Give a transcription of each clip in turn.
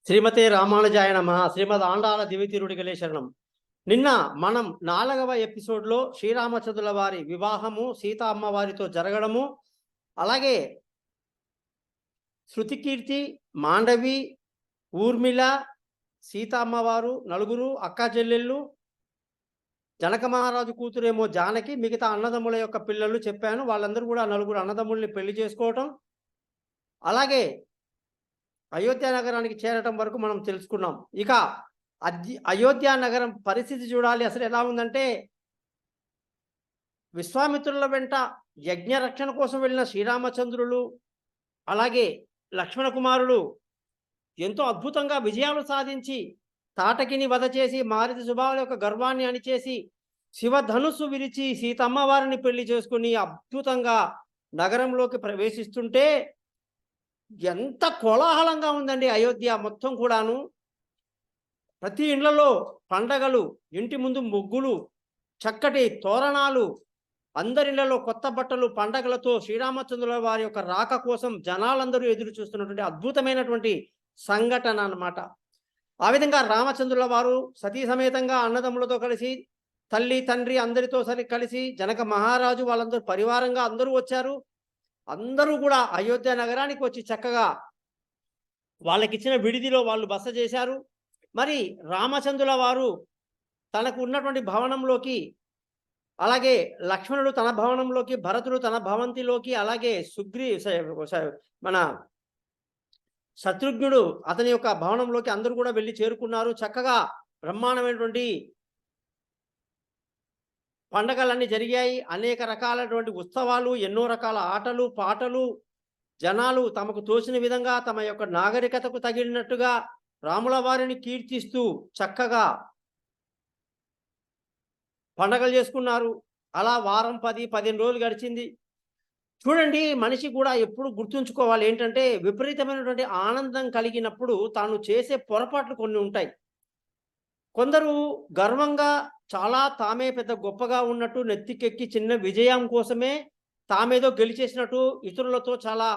శ్రీమతే రామానుజాయ నమః. శ్రీమద్ ఆండాల దివితిరుడిగలే శరణం. నిన్న మనం 4వ ఎపిసోడ్లో శ్రీరామచంద్రుల వారి వివాహము సీతా అమ్మవారితో జరగడము, అలాగే శృతికీర్తి, మాండవి, ఊర్మిళ, సీతా అమ్మవారు నలుగురు అక్కా చెల్లెళ్ళు, జనక మహారాజు కూతురేమో జానకి, మిగతా అన్నదమ్ముల యొక్క పిల్లలు చెప్పాను. వాళ్ళందరూ కూడా నలుగురు అన్నదమ్ముల్ని పెళ్లి చేసుకోవటం, అలాగే అయోధ్య నగరానికి చేరటం వరకు మనం తెలుసుకున్నాం. ఇక అయోధ్య నగరం పరిస్థితి చూడాలి. అసలు ఎలా ఉందంటే, విశ్వామిత్రుల వెంట యజ్ఞ రక్షణ కోసం వెళ్ళిన శ్రీరామచంద్రులు, అలాగే లక్ష్మణ కుమారులు ఎంతో అద్భుతంగా విజయాలు సాధించి తాటకిని వధ చేసి మారుతి సుబాహుల యొక్క గర్వాన్ని అణిచేసి శివధనుస్సు విరిచి సీతమ్మ వారిని పెళ్లి చేసుకుని అద్భుతంగా నగరంలోకి ప్రవేశిస్తుంటే ఎంత కోలాహలంగా ఉందండి అయోధ్య మొత్తం కూడాను. ప్రతి ఇండ్లలో పండగలు, ఇంటి ముందు ముగ్గులు, చక్కటి తోరణాలు, అందరిళ్లలో కొత్త బట్టలు, పండగలతో శ్రీరామచంద్రుల వారి యొక్క రాక కోసం జనాలందరూ ఎదురు చూస్తున్నటువంటి అద్భుతమైనటువంటి సంఘటన అన్నమాట. ఆ విధంగా రామచంద్రుల వారు సతీ సమేతంగా అన్నదమ్ములతో కలిసి, తల్లి తండ్రి అందరితో కలిసి, జనక మహారాజు వాళ్ళందరూ పరివారంగా అందరూ వచ్చారు. అందరూ కూడా అయోధ్య నగరానికి వచ్చి చక్కగా వాళ్ళకిచ్చిన విడిదిలో వాళ్ళు బస చేశారు. మరి రామచంద్రుల వారు తనకు ఉన్నటువంటి భవనంలోకి, అలాగే లక్ష్మణుడు తన భవనంలోకి, భరతుడు తన భవంతిలోకి, అలాగే మన శత్రుఘ్నుడు అతని యొక్క భవనంలోకి అందరూ కూడా వెళ్ళి చేరుకున్నారు. చక్కగా బ్రహ్మాండమైనటువంటి పండగలన్నీ జరిగాయి. అనేక రకాలైనటువంటి ఉత్సవాలు, ఎన్నో రకాల ఆటలు పాటలు, జనాలు తమకు తోచిన విధంగా తమ యొక్క నాగరికతకు తగినట్టుగా రాముల వారిని కీర్తిస్తూ చక్కగా పండగలు చేసుకున్నారు. అలా వారం 10-15 రోజులు గడిచింది. చూడండి, మనిషి కూడా ఎప్పుడు గుర్తుంచుకోవాలి ఏంటంటే, విపరీతమైనటువంటి ఆనందం కలిగినప్పుడు తాను చేసే పొరపాట్లు కొన్ని ఉంటాయి. కొందరు గర్వంగా చాలా తామే పెద్ద గొప్పగా ఉన్నట్టు నెత్తికెక్కి చిన్న విజయం కోసమే తామేదో గెలిచేసినట్టు ఇతరులతో చాలా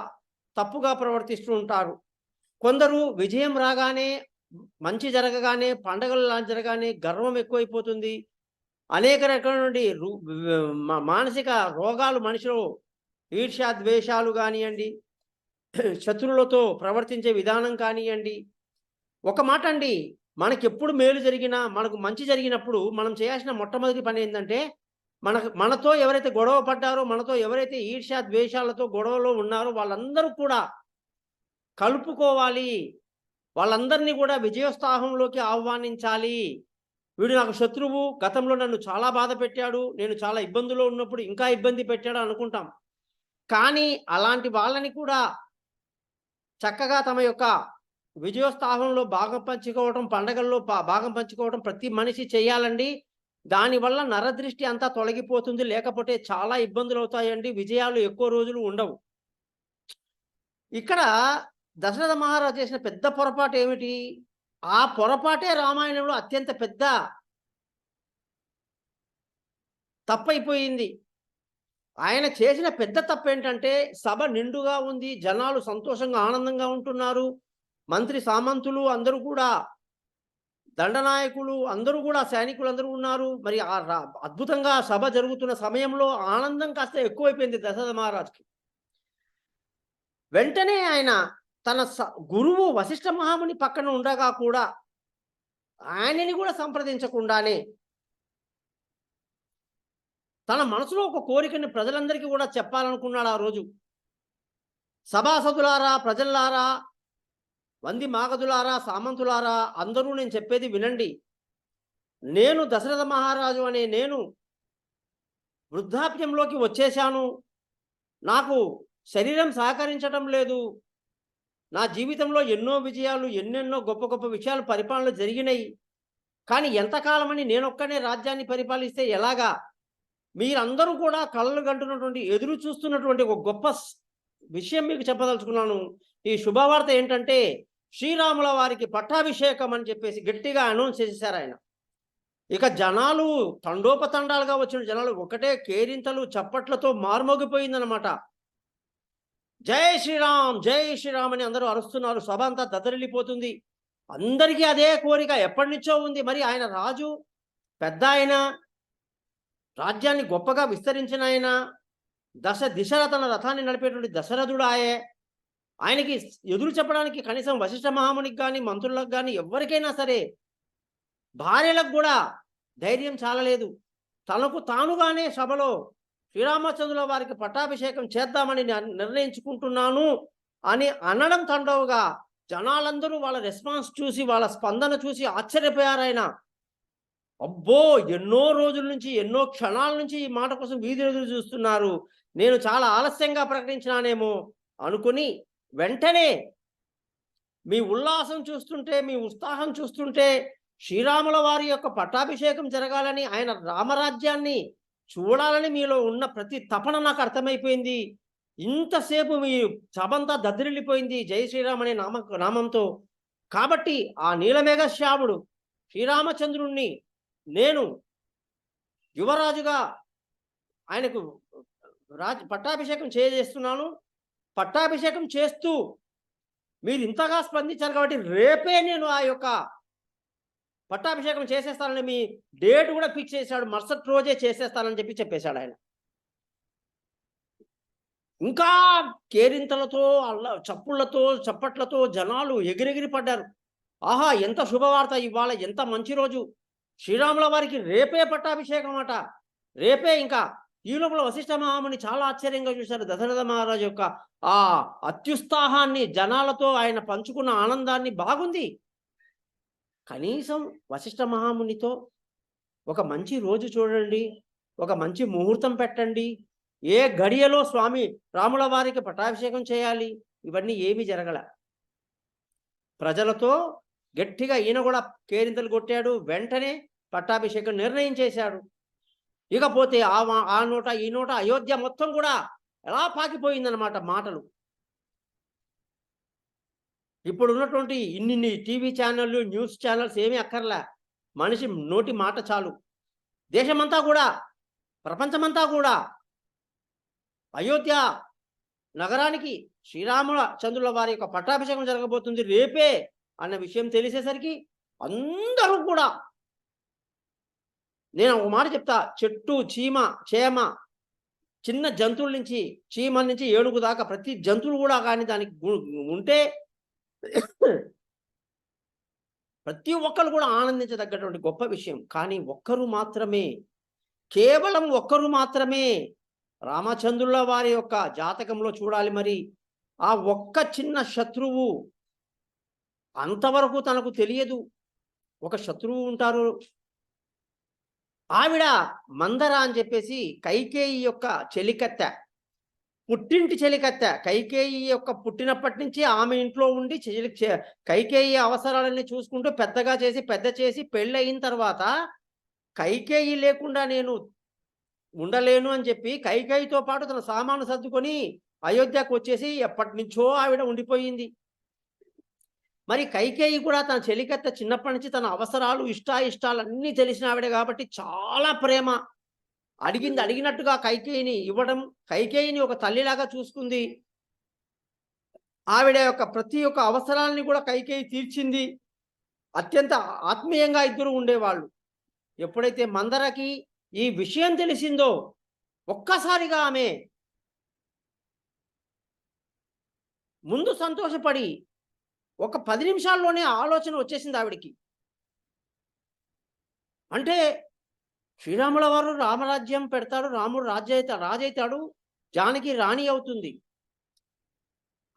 తప్పుగా ప్రవర్తిస్తూ ఉంటారు. కొందరు విజయం రాగానే, మంచి జరగగానే, పండగలు జరగానే గర్వం ఎక్కువైపోతుంది. అనేక రకాలైనటువంటి మానసిక రోగాలు మనిషిలో, ఈర్ష్య ద్వేషాలు కానివ్వండి, శత్రువులతో ప్రవర్తించే విధానం కానివ్వండి. ఒక మాట అండి, మనకెప్పుడు మేలు జరిగినా, మనకు మంచి జరిగినప్పుడు మనం చేయాల్సిన మొట్టమొదటి పని ఏంటంటే, మనతో ఎవరైతే గొడవ పడ్డారో, మనతో ఎవరైతే ఈర్ష్య ద్వేషాలతో గొడవలో ఉన్నారో వాళ్ళందరూ కూడా కలుపుకోవాలి. వాళ్ళందరినీ కూడా విజయోత్సాహంలోకి ఆహ్వానించాలి. వీడు నాకు శత్రువు, గతంలో నన్ను చాలా బాధ పెట్టాడు, నేను చాలా ఇబ్బందులో ఉన్నప్పుడు ఇంకా ఇబ్బంది పెట్టాడు అనుకుంటాం. కానీ అలాంటి వాళ్ళని కూడా చక్కగా తమ యొక్క విజయోత్సాహంలో భాగం పంచుకోవటం, పండగల్లో భాగం పంచుకోవటం ప్రతి మనిషి చేయాలండి. దానివల్ల నరదృష్టి అంతా తొలగిపోతుంది. లేకపోతే చాలా ఇబ్బందులు అవుతాయండి. విజయాలు ఎక్కువ రోజులు ఉండవు. ఇక్కడ దశరథ మహారాజు చేసిన పెద్ద పొరపాటు ఏమిటి? ఆ పొరపాటే రామాయణంలో అత్యంత పెద్ద తప్పైపోయింది. ఆయన చేసిన పెద్ద తప్పు ఏంటంటే, సభ నిండుగా ఉంది, జనాలు సంతోషంగా ఆనందంగా ఉంటున్నారు, మంత్రి సామంతులు అందరూ కూడా, దండనాయకులు అందరూ కూడా, సైనికులు అందరూ ఉన్నారు. మరి అద్భుతంగా సభ జరుగుతున్న సమయంలో ఆనందం కాస్త ఎక్కువైపోయింది దశరథ మహారాజుకి. వెంటనే ఆయన తన గురువు వశిష్ఠ మహాముని పక్కన ఉండగా కూడా ఆయనని కూడా సంప్రదించకుండానే తన మనసులో ఒక కోరికని ప్రజలందరికీ కూడా చెప్పాలనుకున్నాడు ఆ రోజు. సభాసదులారా, ప్రజల్లారా, వంది మాగదులారా, సామంతులారా, అందరూ నేను చెప్పేది వినండి. నేను దశరథ మహారాజు అనే నేను వృద్ధాప్యంలోకి వచ్చేశాను. నాకు శరీరం సహకరించడం లేదు. నా జీవితంలో ఎన్నో విజయాలు, ఎన్నెన్నో గొప్ప గొప్ప విషయాలు పరిపాలన జరిగినాయి. కానీ ఎంతకాలమని నేనొక్కనే రాజ్యాన్ని పరిపాలిస్తే ఎలాగా? మీరందరూ కూడా కళ్ళలు గంటున్నటువంటి, ఎదురు చూస్తున్నటువంటి ఒక గొప్ప విషయం మీకు చెప్పదలుచుకున్నాను. ఈ శుభవార్త ఏంటంటే, శ్రీరాముల వారికి పట్టాభిషేకం అని చెప్పేసి గట్టిగా అనౌన్స్ చేసేశారు ఆయన. ఇక జనాలు తండోపతండాలుగా వచ్చిన జనాలు ఒకటే కేరింతలు చప్పట్లతో మార్మోగిపోయిందనమాట. జై శ్రీరామ్, జై శ్రీరామ్ అని అందరూ అరుస్తున్నారు. సభ అంతా దద్దరిల్లిపోతుంది. అందరికీ అదే కోరిక ఎప్పటినుంచో ఉంది. మరి ఆయన రాజు, పెద్ద ఆయన, రాజ్యాన్ని గొప్పగా విస్తరించిన ఆయన, దశ దిశల తన రథాన్ని నడిపేటువంటి దశరథుడు ఆయే. ఆయనకి ఎదురు చెప్పడానికి కనీసం వశిష్ఠ మహామునికి గాని, మంత్రులకు గాని ఎవ్వరికైనా సరే భార్యలకు గూడా ధైర్యం చాలలేదు. తనకు తానుగానే సభలో శ్రీరామచంద్రుల వారికి పట్టాభిషేకం చేద్దామని నిర్ణయించుకుంటున్నాను అని అనడం తండవుగా జనాలందరూ వాళ్ళ రెస్పాన్స్ చూసి, వాళ్ళ స్పందన చూసి ఆశ్చర్యపోయారాయన. అబ్బో! ఎన్నో రోజుల నుంచి, ఎన్నో క్షణాల నుంచి ఈ మాట కోసం వీధులెదురు చూస్తున్నారు. నేను చాలా ఆలస్యంగా ప్రకటించినానేమో అనుకుని వెంటనే మీ ఉల్లాసం చూస్తుంటే, మీ ఉత్సాహం చూస్తుంటే శ్రీరాముల వారి యొక్క పట్టాభిషేకం జరగాలని, ఆయన రామరాజ్యాన్ని చూడాలని మీలో ఉన్న ప్రతి తపన నాకు అర్థమైపోయింది. ఇంతసేపు మీ సభంతా దద్దరిల్లిపోయింది జై శ్రీరామ్ అనే నామంతో. కాబట్టి ఆ నీలమేఘ శ్యాముడు శ్రీరామచంద్రుణ్ణి నేను యువరాజుగా ఆయనకు పట్టాభిషేకం చేయజేస్తున్నాను. పట్టాభిషేకం చేస్తూ మీరు ఇంతగా స్పందించారు కాబట్టి రేపే నేను ఆ యొక్క పట్టాభిషేకం చేసేస్తానని మీ డేట్ కూడా ఫిక్స్ చేశాడు. మరుసటి రోజే చేసేస్తానని చెప్పేశాడు ఆయన. ఇంకా కేరింతలతో చప్పుళ్లతో చప్పట్లతో జనాలు ఎగిరెగిరి పడ్డారు. ఆహా! ఎంత శుభవార్త ఇవాళ, ఎంత మంచి రోజు. శ్రీరాముల వారికి రేపే పట్టాభిషేకం అట. రేపే ఇంకా. ఈ లోపల వశిష్ఠ మహాముని చాలా ఆశ్చర్యంగా చూశారు దశరథ మహారాజు యొక్క ఆ అత్యుత్సాహాన్ని, జనాలతో ఆయన పంచుకున్న ఆనందాన్ని. బాగుంది. కనీసం వశిష్ఠ మహామునితో ఒక మంచి రోజు చూడండి, ఒక మంచి ముహూర్తం పెట్టండి, ఏ గడియలో స్వామి రాముల వారికి పట్టాభిషేకం చేయాలి, ఇవన్నీ ఏమీ జరగల. ప్రజలతో గట్టిగా ఈయన కూడా కేరింతలు కొట్టాడు. వెంటనే పట్టాభిషేకం నిర్ణయం చేశాడు. ఇకపోతే ఆ నోట ఈ నోట అయోధ్య మొత్తం కూడా ఎలా పాకిపోయిందన్నమాట మాటలు. ఇప్పుడు ఉన్నటువంటి ఇన్ని టీవీ ఛానళ్ళు, న్యూస్ ఛానల్స్ ఏమీ అక్కర్లే. మనిషి నోటి మాట చాలు. దేశమంతా కూడా, ప్రపంచమంతా కూడా అయోధ్య నగరానికి శ్రీరాముల చంద్రుల వారి యొక్క పట్టాభిషేకం జరగబోతుంది రేపే అన్న విషయం తెలిసేసరికి అందరూ కూడా, నేను ఒక మాట చెప్తా, చెట్టు, చీమ, చేమ, చిన్న జంతువుల నుంచి, చీమల నుంచి ఏనుగు దాకా ప్రతి జంతువులు కూడా కానీ దానికి ఉంటే ప్రతి ఒక్కరు కూడా ఆనందించదగ్గటువంటి గొప్ప విషయం. కానీ ఒక్కరు మాత్రమే, కేవలం ఒక్కరు మాత్రమే రామచంద్రుల వారి యొక్క జాతకంలో చూడాలి. మరి ఆ ఒక్క చిన్న శత్రువు, అంతవరకు తనకు తెలియదు. ఒక శత్రువు ఉంటారు. ఆవిడ మందర అని చెప్పేసి కైకేయి యొక్క చెలికత్తె, పుట్టింటి చెలికత్తె. కైకేయి యొక్క పుట్టినప్పటి నుంచి ఆమె ఇంట్లో ఉండి కైకేయి అవసరాలన్నీ చూసుకుంటూ పెద్దగా చేసి, పెద్ద చేసి పెళ్ళయిన తర్వాత కైకేయి లేకుండా నేను ఉండలేను అని చెప్పి కైకేయితో పాటు తన సామాను సర్దుకొని అయోధ్యకు వచ్చేసి ఎప్పటి నుంచో ఆవిడ ఉండిపోయింది. మరి కైకేయి కూడా తన చెలికత్తె చిన్నప్పటి నుంచి తన అవసరాలు, ఇష్టాయిష్టాలు అన్నీ తెలిసిన ఆవిడ కాబట్టి చాలా ప్రేమ. అడిగింది అడిగినట్టుగా కైకేయిని ఇవ్వడం, కైకేయిని ఒక తల్లిలాగా చూసుకుంది. ఆవిడ యొక్క ప్రతి ఒక్క అవసరాలని కూడా కైకేయి తీర్చింది. అత్యంత ఆత్మీయంగా ఇద్దరు ఉండేవాళ్ళు. ఎప్పుడైతే మందరకి ఈ విషయం తెలిసిందో ఒక్కసారిగా ఆమె ముందు సంతోషపడి ఒక 10 నిమిషాల్లోనే ఆలోచన వచ్చేసింది ఆవిడికి. అంటే శ్రీరాముల వారు రామరాజ్యం పెడతాడు, రాముడు రాజైతాడు, జానకి రాణి అవుతుంది.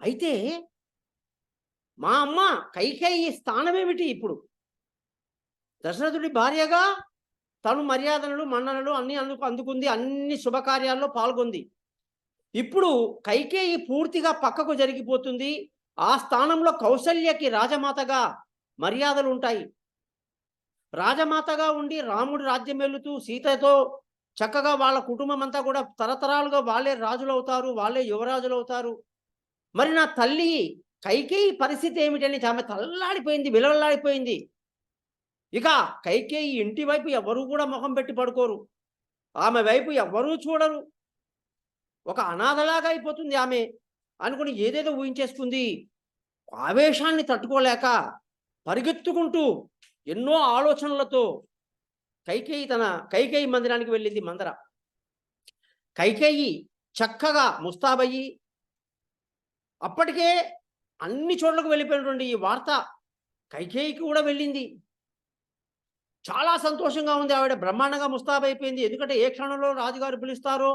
అయితే మా అమ్మ కైకేయి స్థానమేమిటి ఇప్పుడు? దశరథుడి భార్యగా తను మర్యాదలు, మన్ననలు అన్నీ అందుకుంది, అన్ని శుభకార్యాల్లో పాల్గొంది. ఇప్పుడు కైకేయి పూర్తిగా పక్కకు జరిగిపోతుంది. ఆ స్థానంలో కౌసల్యకి రాజమాతగా మర్యాదలు ఉంటాయి. రాజమాతగా ఉండి రాముడు రాజ్యం వెళుతూ సీతతో చక్కగా వాళ్ళ కుటుంబం అంతా కూడా తరతరాలుగా వాళ్ళే రాజులు అవుతారు, వాళ్ళే యువరాజులు అవుతారు. మరి నా తల్లి కైకేయి పరిస్థితి ఏమిటని ఆమె తల్లాడిపోయింది, విలవల్లాడిపోయింది. ఇక కైకేయి ఇంటి వైపు ఎవరూ కూడా ముఖం పెట్టి పడుకోరు, ఆమె వైపు ఎవ్వరూ చూడరు. ఒక అనాథలాగా అయిపోతుంది ఆమె అనుకుని ఏదేదో ఊహించేసుకుంది. ఆవేశాన్ని తట్టుకోలేక పరిగెత్తుకుంటూ ఎన్నో ఆలోచనలతో కైకేయి మందిరానికి వెళ్ళింది మందర. కైకేయి చక్కగా ముస్తాబయ్యి అప్పటికే అన్ని చోట్లకు వెళ్ళిపోయినటువంటి ఈ వార్త కైకేయికి కూడా వెళ్ళింది. చాలా సంతోషంగా ఉంది. ఆవిడ బ్రహ్మాండంగా ముస్తాబైపోయింది. ఎందుకంటే ఏ క్షణంలో రాజుగారు పిలుస్తారో,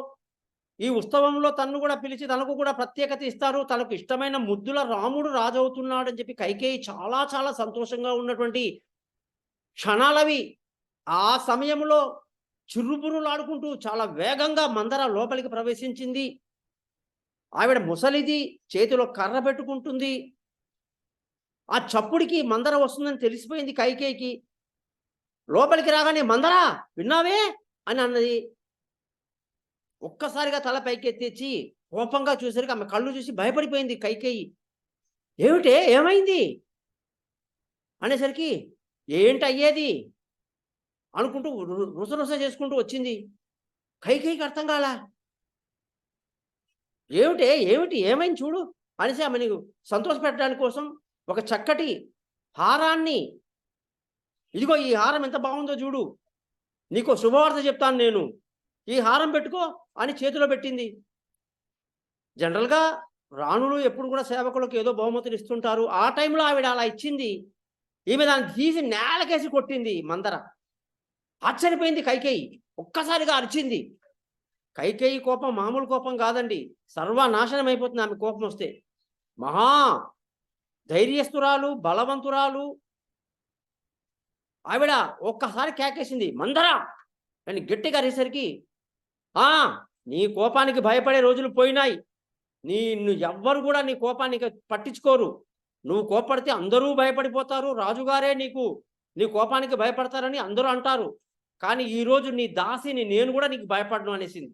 ఈ ఉత్సవంలో తన్ను కూడా పిలిచి తనకు కూడా ప్రత్యేకత ఇస్తారు, తనకు ఇష్టమైన ముద్దుల రాముడు రాజు అవుతున్నాడని చెప్పి కైకేయి చాలా చాలా సంతోషంగా ఉన్నటువంటి క్షణాలవి. ఆ సమయంలో చుర్రుబుర్రులాడుకుంటూ చాలా వేగంగా మందర లోపలికి ప్రవేశించింది. ఆవిడ ముసలిది, చేతిలో కర్ర పెట్టుకుంటుంది. ఆ చప్పుడికి మందర వస్తుందని తెలిసిపోయింది కైకేయికి. లోపలికి రాగానే "మందరా, విన్నావే" అని అన్నది. ఒక్కసారిగా తల పైకెత్తేసి కోపంగా చూసరికి ఆమె కళ్ళు చూసి భయపడిపోయింది కైకేయి. "ఏమిటే, ఏమైంది?" అనేసరికి "ఏంటయ్యేది" అనుకుంటూ రుసరుస చేసుకుంటూ వచ్చింది. కైకేయికి అర్థం కాలా. "ఏమిటే, ఏమిటి, ఏమైంది చూడు" అనేసి ఆమెను సంతోషపెట్టడానికి కోసం ఒక చక్కటి హారాన్ని, "ఇదిగో ఈ హారం ఎంత బాగుందో చూడు, నీకో శుభవార్త చెప్తాను నేను, ఈ హారం పెట్టుకో" అని చేతిలో పెట్టింది. జనరల్‌గా రాణులు ఎప్పుడు కూడా సేవకులకు ఏదో బహుమతులు ఇస్తుంటారు. ఆ టైంలో ఆవిడ అలా ఇచ్చింది. ఈమె దాన్ని తీసి నేలకేసి కొట్టింది మందర. ఆశ్చర్యపోయింది కైకేయి. ఒక్కసారిగా అరిచింది. కైకేయి కోపం మామూలు కోపం కాదండి. సర్వనాశనం అయిపోతుంది ఆమె కోపం వస్తే. మహా ధైర్యస్తురాలు, బలవంతురాలు. ఆవిడ ఒక్కసారి కేకేసింది, "మందర" అని గట్టిగా అరిసేసరికి, "ఆ, నీ కోపానికి భయపడే రోజులు పోయినాయి. నిన్ను ఎవ్వరు కూడా నీ కోపానికి పట్టించుకోరు. నువ్వు కోప్పడితే అందరూ భయపడిపోతారు. రాజుగారే నీ కోపానికి భయపడతారని అందరూ అంటారు. కానీ ఈరోజు నీ దాసిని నేను కూడా నీకు భయపడను" అనేసింది.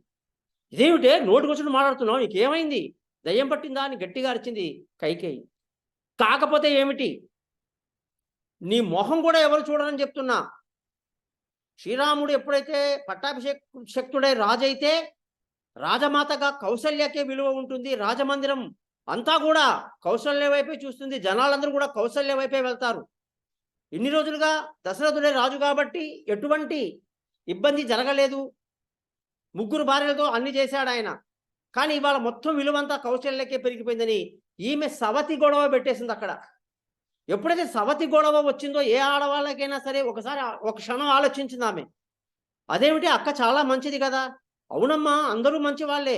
"ఇదేమిటే నోటికొచ్చినట్టు మాట్లాడుతున్నావు, నీకేమైంది? దయ్యం పట్టిందా?" అని గట్టిగా అరిచింది కైకేయి. "కాకపోతే ఏమిటి? నీ మొహం కూడా ఎవరు చూడరని చెప్తున్నా. శ్రీరాముడు ఎప్పుడైతే శక్తుడై రాజైతే రాజమాతగా కౌసల్యకే విలువ ఉంటుంది. రాజమందిరం అంతా కూడా కౌసల్య వైపే చూస్తుంది. జనాలందరూ కూడా కౌసల్య వైపే వెళ్తారు. ఇన్ని రోజులుగా దశరథుడే రాజు కాబట్టి ఎటువంటి ఇబ్బంది జరగలేదు. ముగ్గురు భార్యలతో అన్ని చేశాడు ఆయన. కానీ ఇవాళ మొత్తం విలువంతా కౌశల్యకే పెరిగిపోయిందని ఈమె సవతి గొడవ పెట్టేసింది అక్కడ. ఎప్పుడైతే సవతి గొడవ వచ్చిందో ఏ ఆడవాళ్ళకైనా సరే ఒకసారి ఒక క్షణం ఆలోచించింది ఆమె. అదేమిటి, అక్క చాలా మంచిది కదా. అవునమ్మా, అందరూ మంచి వాళ్ళే.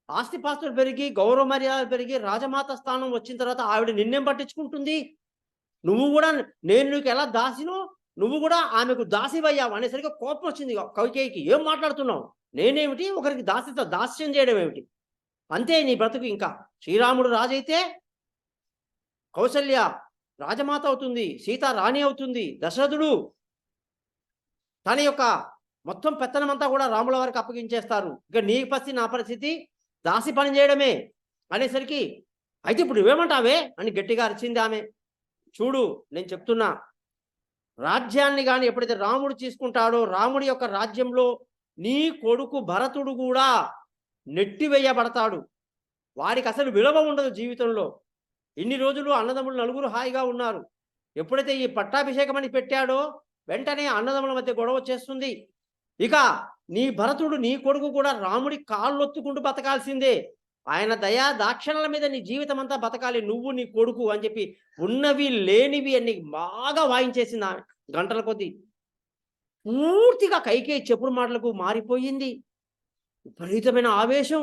ఆస్తిపాస్తులు పెరిగి, గౌరవ మర్యాదలు పెరిగి, రాజమాత స్థానం వచ్చిన తర్వాత ఆవిడ నిన్నేం పట్టించుకుంటుంది? నువ్వు కూడా నేను నీకు ఎలా దాసినో నువ్వు కూడా ఆమెకు దాసివయ్యావు అనేసరికి కోపం వచ్చింది కైకేయికి. "ఏం మాట్లాడుతున్నావు? నేనేమిటి ఒకరికి దాస్యం చేయడం ఏమిటి? అంతే నీ బ్రతుకు. ఇంకా శ్రీరాముడు రాజైతే కౌసల్య రాజమాత అవుతుంది, సీత రాణి అవుతుంది, దశరథుడు తన యొక్క మొత్తం పెత్తనమంతా కూడా రాముల వారికి అప్పగించేస్తారు. ఇక నీ పరిస్థితి నా పరిస్థితి దాసి పని చేయడమే" అనేసరికి, "అయితే ఇప్పుడు నువ్వేమంటావే" అని గట్టిగా అరిచింది ఆమె. "చూడు, నేను చెప్తున్నా, రాజ్యాన్ని కానీ ఎప్పుడైతే రాముడు తీసుకుంటాడో రాముడి యొక్క రాజ్యంలో నీ కొడుకు భరతుడు కూడా నెట్టివేయబడతాడు. వాడికి అసలు విలువ ఉండదు జీవితంలో. ఇన్ని రోజులు అన్నదమ్ములు నలుగురు హాయిగా ఉన్నారు. ఎప్పుడైతే ఈ పట్టాభిషేకం అని పెట్టాడో వెంటనే అన్నదమ్ముల మధ్య గొడవ చేస్తుంది. ఇక నీ భరతుడు, నీ కొడుకు కూడా రాముడి కాళ్ళొత్తుకుంటూ బతకాల్సిందే. ఆయన దయా దాక్షణల మీద నీ జీవితం అంతా బతకాలి, నువ్వు నీ కొడుకు" అని చెప్పి ఉన్నవి లేనివి అన్ని బాగా వాయించేసింది ఆమె గంటల కొద్దీ. పూర్తిగా కైకేయి చెప్పుడు మాటలకు మారిపోయింది. విపరీతమైన ఆవేశం,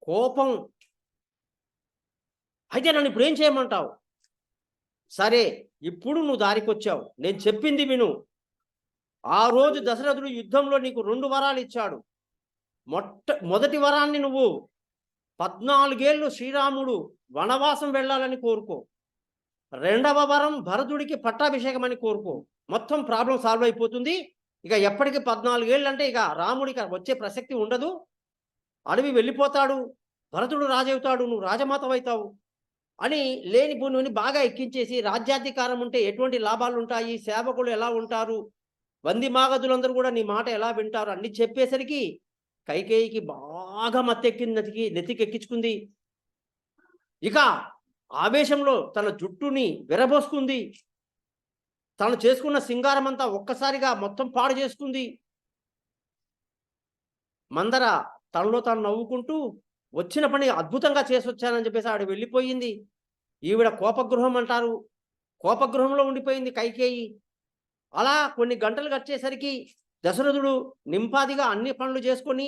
కోపం. "అయితే నన్ను ఇప్పుడు ఏం చేయమంటావు? సరే, ఇప్పుడు నువ్వు దారికొచ్చావు, నేను చెప్పింది విను. ఆ రోజు దశరథుడు యుద్ధంలో నీకు 2 వరాలు ఇచ్చాడు. మొదటి వరాన్ని నువ్వు 14 ఏళ్ళు శ్రీరాముడు వనవాసం వెళ్ళాలని కోరుకో. రెండవ వరం భరతుడికి పట్టాభిషేకం అని కోరుకో. మొత్తం ప్రాబ్లం సాల్వ్ అయిపోతుంది. ఇక ఎప్పటికి 14 ఏళ్ళు అంటే ఇక రాముడికి వచ్చే ప్రసక్తి ఉండదు. అడవి వెళ్ళిపోతాడు, భరతుడు రాజవుతాడు, నువ్వు రాజమాతవైతావు" అని లేనిపోనివని బాగా ఎక్కించేసి, రాజ్యాధికారం ఉంటే ఎటువంటి లాభాలు ఉంటాయి, సేవకులు ఎలా ఉంటారు, వంది మాగదులందరూ కూడా నీ మాట ఎలా వింటారు అన్ని చెప్పేసరికి కైకేయికి బాగా మత్తెక్కింది, నెత్తికెక్కించుకుంది. ఇక ఆవేశంలో తన జుట్టుని విరబోసుకుంది. తను చేసుకున్న సింగారమంతా ఒక్కసారిగా మొత్తం పాడు చేసుకుంది. మందర తనలో తాను నవ్వుకుంటూ వచ్చిన పని అద్భుతంగా చేసొచ్చానని చెప్పేసి ఆవిడ వెళ్ళిపోయింది. ఈవిడ కోపగృహం అంటారు. కోపగృహంలో ఉండిపోయింది కైకేయి. అలా కొన్ని గంటలు గడిచేసరికి దశరథుడు నింపాదిగా అన్ని పనులు చేసుకొని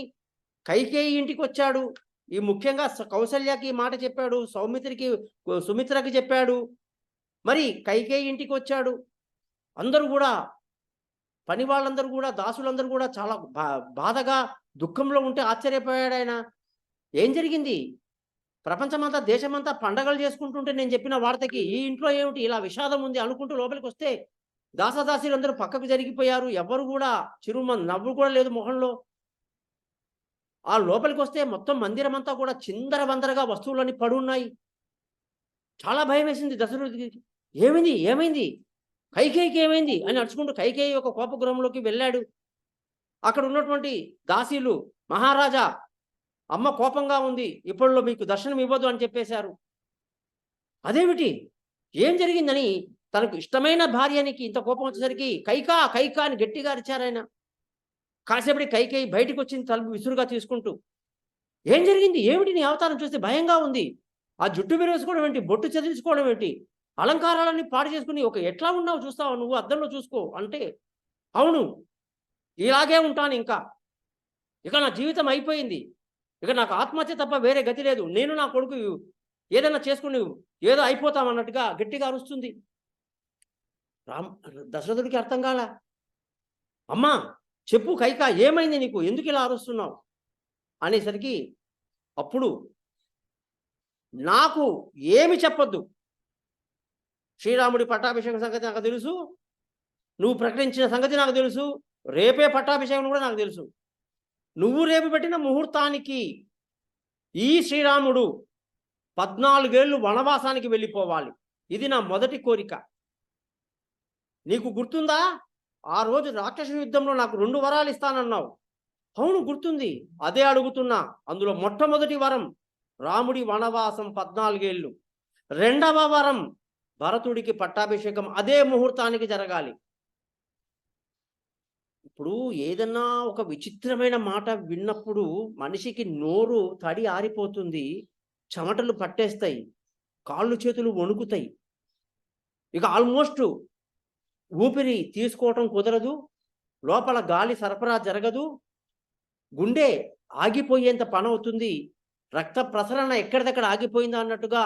కైకేయి ఇంటికొచ్చాడు. ఈ ముఖ్యంగా కౌసల్యకి ఈ మాట చెప్పాడు. సుమిత్రకి చెప్పాడు. మరి కైకేయి ఇంటికొచ్చాడు. అందరూ గూడా పని వాళ్ళందరూ గూడా, దాసులందరూ గూడా చాలా బాధగా, దుఃఖంలో ఉంటే ఆశ్చర్యపోయాడాయన. ఏం జరిగింది? ప్రపంచమంతా, దేశమంతా పండగలు చేసుకుంటుంటే నేను చెప్పిన వార్తకి ఈ ఇంట్లో ఏమిటి ఇలా విషాదం ఉంది అనుకుంటూ లోపలికొస్తే దాసదాసీలందరూ పక్కకు జరిగిపోయారు. ఎవ్వరు గూడా నవ్వు కూడా లేదు మొహంలో. ఆ లోపలికొస్తే మొత్తం మందిరమంతా కూడా చిందరవందరగా వస్తువులన్నీ పడున్నాయి. చాలా భయమేసింది దశరథుడికి. ఏమైంది? ఏమైంది? కైకేయికి ఏమైంది? అని అరుచుకుంటూ కైకేయి ఒక కోపగృహంలోకి వెళ్ళాడు. అక్కడ ఉన్నటువంటి దాసీలు, మహారాజా అమ్మ కోపంగా ఉంది. ఇప్పట్లో మీకు దర్శనం ఇవ్వదు అని చెప్పేశారు. అదేమిటి? ఏం జరిగిందని తనకు ఇష్టమైన భార్యనికి ఇంత కోపం వచ్చేసరికి కైకా కైకా అని గట్టిగా అరిచారాయన. కాసేపటి కైకేయి బయటికొచ్చింది తలుపు విసురుగా తీసుకుంటూ. ఏం జరిగింది? ఏమిటి నీ అవతారం చూస్తే భయంగా ఉంది. ఆ జుట్టు విరేసుకోవడం ఏంటి? బొట్టు చెదిరించుకోవడం ఏంటి? అలంకారాలన్నీ పాడు చేసుకుని ఎట్లా ఉన్నావు చూస్తావా నువ్వు అద్దంలో చూసుకో అంటే, అవును ఇలాగే ఉంటాను ఇంకా. ఇక నా జీవితం అయిపోయింది. ఇక నాకు ఆత్మహత్య తప్ప వేరే గతి లేదు. నేను నా కొడుకు ఏదైనా చేసుకుని ఏదో అయిపోతామన్నట్టుగా గట్టిగా అరుస్తుంది. దశరథుడికి అర్థం కాల. అమ్మా చెప్పు కైక ఏమైంది నీకు? ఎందుకు ఇలా అరుస్తున్నావు? అనేసరికి అప్పుడు నాకు ఏమి చెప్పొద్దు. శ్రీరాముడి పట్టాభిషేకం సంగతి నాకు తెలుసు. నువ్వు ప్రకటించిన సంగతి నాకు తెలుసు. రేపే పట్టాభిషేకం కూడా నాకు తెలుసు. నువ్వు రేపు పెట్టిన ముహూర్తానికి ఈ శ్రీరాముడు 14 ఏళ్ళు వనవాసానికి వెళ్ళిపోవాలి. ఇది నా మొదటి కోరిక. నీకు గుర్తుందా? ఆ రోజు రాక్షస యుద్ధంలో నాకు 2 వరాలు ఇస్తానన్నావు. అవును గుర్తుంది. అదే అడుగుతున్నా. అందులో మొట్టమొదటి వరం రాముడి వనవాసం 14 ఏళ్ళు. రెండవ వరం భరతుడికి పట్టాభిషేకం అదే ముహూర్తానికి జరగాలి. ఇప్పుడు ఏదన్నా ఒక విచిత్రమైన మాట విన్నప్పుడు మనిషికి నోరు తడి ఆరిపోతుంది. చెమటలు పట్టేస్తాయి. కాళ్ళు చేతులు వణుకుతాయి. ఇక ఆల్మోస్ట్ ఊపిరి తీసుకోవటం కుదరదు. లోపల గాలి సరఫరా జరగదు. గుండె ఆగిపోయేంత పనవుతుంది. రక్త ప్రసరణ ఎక్కడిదక్కడ ఆగిపోయిందా అన్నట్టుగా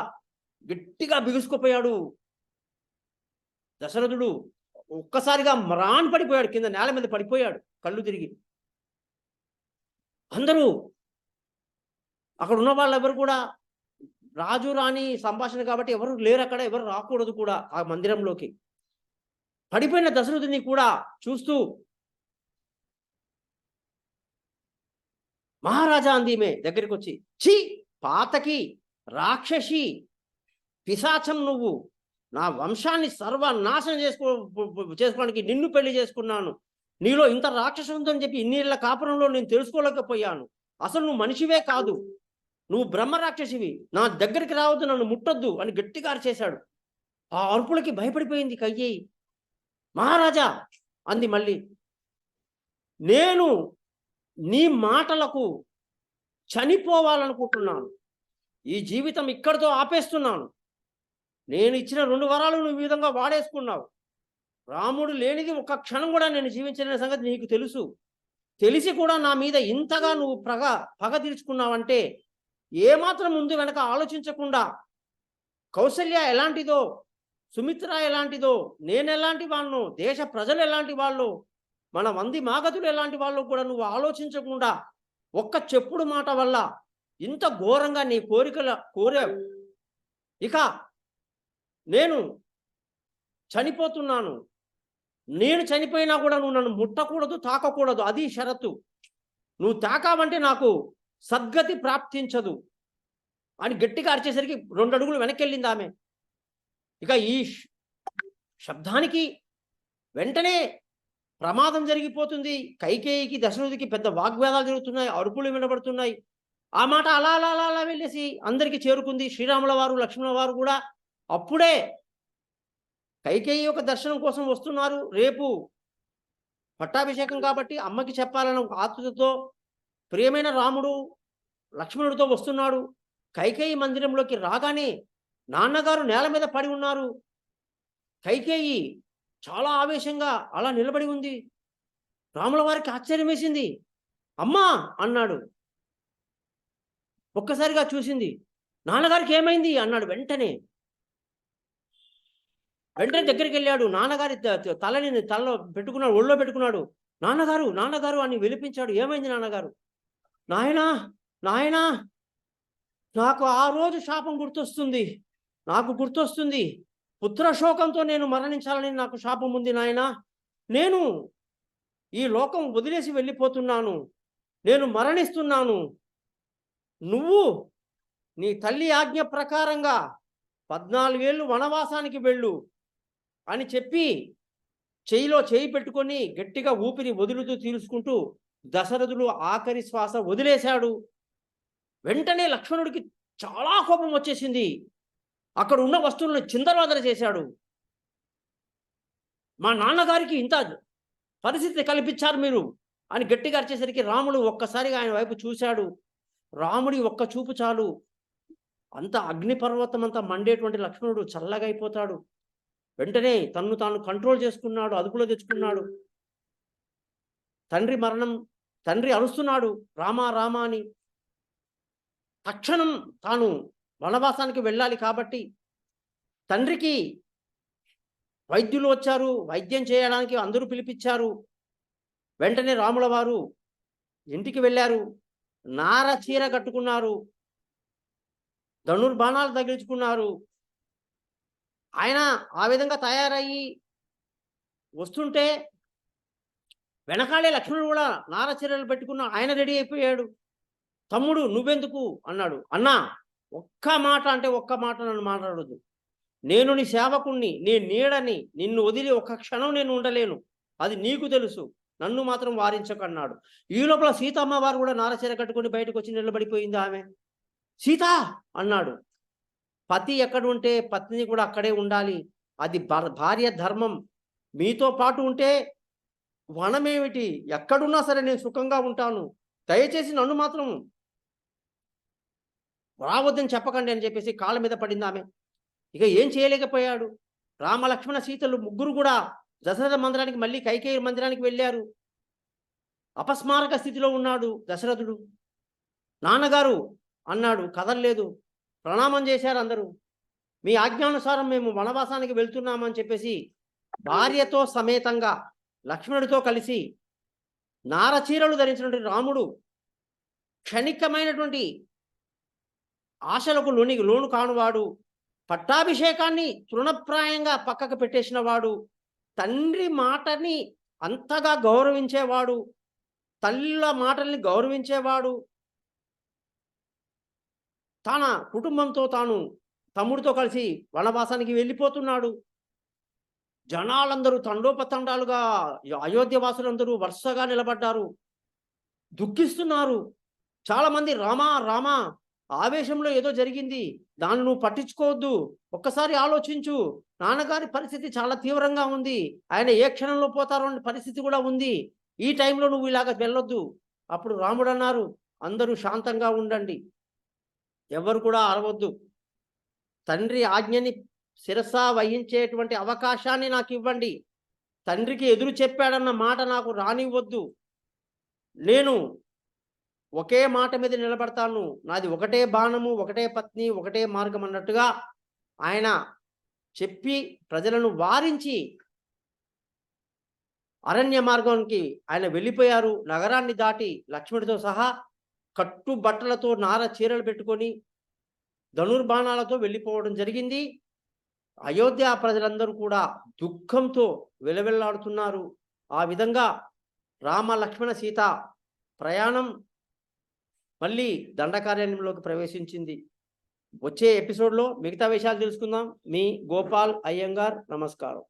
గట్టిగా బిగుసుకుపోయాడు దశరథుడు. ఒక్కసారిగా మ్రాన్ పడిపోయాడు. కింద నేల మీద పడిపోయాడు కళ్ళు తిరిగి. అందరూ అక్కడ ఉన్న వాళ్ళెవరు కూడా రాజు రాణి సంభాషణ కాబట్టి ఎవరు లేరు అక్కడ. ఎవరు రాకూడదు కూడా ఆ మందిరంలోకి. పడిపోయిన దశరథుని కూడా చూస్తూ మహారాజా అంది ఈమె దగ్గరికి వచ్చి, ఛీ పాతకి రాక్షసి పిశాచం నువ్వు. నా వంశాన్ని సర్వనాశనం చేసుకోవడానికి నిన్ను పెళ్లి చేసుకున్నాను. నీలో ఇంత రాక్షసం ఉందని చెప్పి ఇన్నేళ్ల కాపురంలో నేను తెలుసుకోలేకపోయాను. అసలు నువ్వు మనిషివే కాదు. నువ్వు బ్రహ్మ రాక్షసివి. నా దగ్గరికి రావద్దు, నన్ను ముట్టొద్దు అని గట్టిగా అరిచేశాడు. ఆ అరుపులకి భయపడిపోయింది కయ్యేయి. మహారాజా అంది మళ్ళీ, నేను నీ మాటలకు చనిపోవాలనుకుంటున్నాను. ఈ జీవితం ఇక్కడితో ఆపేస్తున్నాను. నేను ఇచ్చిన 2 వరాలు నువ్వు ఈ విధంగా వాడేసుకున్నావు. రాముడు లేనిది ఒక్క క్షణం కూడా నేను జీవించలేని సంగతి నీకు తెలుసు. తెలిసి కూడా నా మీద ఇంతగా నువ్వు పగ తీర్చుకున్నావంటే ఏమాత్రం ముందు వెనక ఆలోచించకుండా కౌసల్య ఎలాంటిదో, సుమిత్ర ఎలాంటిదో, నేను ఎలాంటి వాళ్ళను, దేశ ప్రజలు ఎలాంటి వాళ్ళు, మన వంది మాగతులు ఎలాంటి వాళ్ళు కూడా నువ్వు ఆలోచించకుండా ఒక్క చెప్పుడు మాట వల్ల ఇంత ఘోరంగా నీ కోరావు. ఇక నేను చనిపోతున్నాను. నేను చనిపోయినా కూడా నువ్వు నన్ను ముట్టకూడదు, తాకకూడదు. అది షరతు. నువ్వు తాకావంటే నాకు సద్గతి ప్రాప్తించదు అని గట్టిగా అరిచేసరికి 2 అడుగులు వెనక్కెళ్ళింది ఆమె. ఇక ఈ శబ్దానికి వెంటనే ప్రమాదం జరిగిపోతుంది. కైకేయికి దశరథుడికి పెద్ద వాగ్వేదాలు జరుగుతున్నాయి. అరుపులు వినబడుతున్నాయి. ఆ మాట అలా అలా అలా అలా వెళ్ళేసి అందరికీ చేరుకుంది. శ్రీరాముల వారు, లక్ష్మణుల వారు కూడా అప్పుడే కైకేయి యొక్క దర్శనం కోసం వస్తున్నారు. రేపు పట్టాభిషేకం కాబట్టి అమ్మకి చెప్పాలన్న ఆతృతతో ప్రియమైన రాముడు లక్ష్మణుడితో వస్తున్నాడు. కైకేయి మందిరంలోకి రాగానే నాన్నగారు నేల మీద పడి ఉన్నారు. కైకేయి చాలా ఆవేశంగా అలా నిలబడి ఉంది. రాముల వారికి ఆశ్చర్యం వేసింది. అమ్మా అన్నాడు. ఒక్కసారిగా చూసింది. నాన్నగారికి ఏమైంది అన్నాడు వెంటనే. వెంటనే దగ్గరికెళ్ళాడు. నాన్నగారి తలలో పెట్టుకున్నాడు, ఒళ్ళో పెట్టుకున్నాడు. నాన్నగారు, నాన్నగారు అని విలిపించాడు. ఏమైంది నాన్నగారు? నాయనా, నాయనా, నాకు ఆ రోజు శాపం గుర్తొస్తుంది. నాకు గుర్తొస్తుంది. పుత్రశోకంతో నేను మరణించాలని నాకు శాపం ఉంది నాయనా. నేను ఈ లోకం వదిలేసి వెళ్ళిపోతున్నాను. నేను మరణిస్తున్నాను. నువ్వు నీ తల్లి ఆజ్ఞ ప్రకారంగా 14 ఏళ్ళు వనవాసానికి వెళ్ళు అని చెప్పి చెయ్యిలో చేయి పెట్టుకొని గట్టిగా ఊపిరి వదులుతూ తీర్చుకుంటూ దశరథుడు ఆఖరి శ్వాస వదిలేశాడు. వెంటనే లక్ష్మణుడికి చాలా కోపం వచ్చేసింది. అక్కడ ఉన్న వస్తువులను చిందరవాదన చేశాడు. మా నాన్నగారికి ఇంత పరిస్థితి కల్పించారు మీరు అని గట్టిగా అరిచేసరికి రాముడు ఒక్కసారిగా ఆయన వైపు చూశాడు. రాముడి ఒక్క చూపు చాలు అంత అగ్నిపర్వతం అంతా మండేటువంటి లక్ష్మణుడు చల్లగా అయిపోతాడు. వెంటనే తన్ను తాను కంట్రోల్ చేసుకున్నాడు, అదుపులో తెచ్చుకున్నాడు. తండ్రి అరుస్తున్నాడు రామా రామా అని. తక్షణం తాను వనవాసానికి వెళ్ళాలి కాబట్టి తండ్రికి వైద్యులు వచ్చారు. వైద్యం చేయడానికి అందరూ పిలిపించారు. వెంటనే రాముల వారు ఇంటికి వెళ్ళారు. నార చీర కట్టుకున్నారు. ధనుర్బాణాలు తగిలించుకున్నారు. ఆయన ఆ విధంగా తయారయ్యి వస్తుంటే వెనకాలే లక్ష్మణుడు కూడా నార చీరలు పెట్టుకున్న ఆయన రెడీ అయిపోయాడు. తమ్ముడు నువ్వెందుకు అన్నాడు. అన్నా, ఒక్క మాట అంటే ఒక్క మాట నన్ను మాట్లాడొద్దు. నేను నీ సేవకుణ్ణి, నీ నీడని, నిన్ను వదిలి ఒక్క క్షణం నేను ఉండలేను. అది నీకు తెలుసు. నన్ను మాత్రం వారించకన్నాడు. ఈ లోపల సీతమ్మ వారు కూడా నారచీర కట్టుకొని బయటకు వచ్చి నిలబడిపోయింది. ఆమె సీత అన్నాడు. పతి ఎక్కడ ఉంటే పత్ని కూడా అక్కడే ఉండాలి. అది భార్య ధర్మం. మీతో పాటు ఉంటే వనమేమిటి, ఎక్కడున్నా సరే నేను సుఖంగా ఉంటాను. దయచేసి నన్ను మాత్రం రావద్దని చెప్పకండి అని చెప్పేసి కాళ్ళ మీద పడింది ఆమె. ఇక ఏం చేయలేకపోయాడు. రామ లక్ష్మణ సీతలు ముగ్గురు కూడా దశరథ మందిరానికి మళ్ళీ కైకేయి మందిరానికి వెళ్ళారు. అపస్మారక స్థితిలో ఉన్నాడు దశరథుడు. నాన్నగారు అన్నాడు, కదలలేదు. ప్రణామం చేశారు అందరూ. మీ ఆజ్ఞానుసారం మేము వనవాసానికి వెళ్తున్నామని చెప్పేసి భార్యతో సమేతంగా లక్ష్మణుడితో కలిసి నారచీరలు ధరించినటువంటి రాముడు క్షణికమైనటువంటి ఆశలకు లోను కానువాడు, పట్టాభిషేకాన్ని తృణప్రాయంగా పక్కకు పెట్టేసిన వాడు, తండ్రి మాటని అంతగా గౌరవించేవాడు, తల్లిల మాటల్ని గౌరవించేవాడు, తన కుటుంబంతో తాను తమ్ముడితో కలిసి వనవాసానికి వెళ్ళిపోతున్నాడు. జనాలందరూ తండోపతండాలుగా అయోధ్య వాసులందరూ వరుసగా నిలబడ్డారు, దుఃఖిస్తున్నారు. చాలామంది రామా రామా, ఆవేశంలో ఏదో జరిగింది, దాన్ని నువ్వు పట్టించుకోవద్దు, ఒక్కసారి ఆలోచించు, నాన్నగారి పరిస్థితి చాలా తీవ్రంగా ఉంది, ఆయన ఏ క్షణంలో పోతారో అనే పరిస్థితి కూడా ఉంది, ఈ టైంలో నువ్వు ఇలాగ వెళ్ళొద్దు. అప్పుడు రాముడు అన్నారు, అందరూ శాంతంగా ఉండండి, ఎవరు కూడా అరవద్దు, తండ్రి ఆజ్ఞని శిరసా వహించేటువంటి అవకాశాన్ని నాకు ఇవ్వండి, తండ్రికి ఎదురు చెప్పాడన్న మాట నాకు రానివ్వద్దు, నేను ఒకే మాట మీద నిలబడతాను, నాది ఒకటే బాణము, ఒకటే పత్ని, ఒకటే మార్గం అన్నట్టుగా ఆయన చెప్పి ప్రజలను వారించి అరణ్య మార్గానికి ఆయన వెళ్ళిపోయారు. నగరాన్ని దాటి లక్ష్మణుడితో సహా కట్టుబట్టలతో నార చీరలు పెట్టుకొని ధనుర్బాణాలతో వెళ్ళిపోవడం జరిగింది. అయోధ్య ప్రజలందరూ కూడా దుఃఖంతో వెలవెల్లాడుతున్నారు. ఆ విధంగా రామ లక్ష్మణ సీత ప్రయాణం మళ్ళీ దండకారణ్యంలోకి ప్రవేశించింది. వచ్చే ఎపిసోడ్లో మిగతా విషయాలు తెలుసుకుందాం. మీ గోపాల్ అయ్యంగార్. నమస్కారం.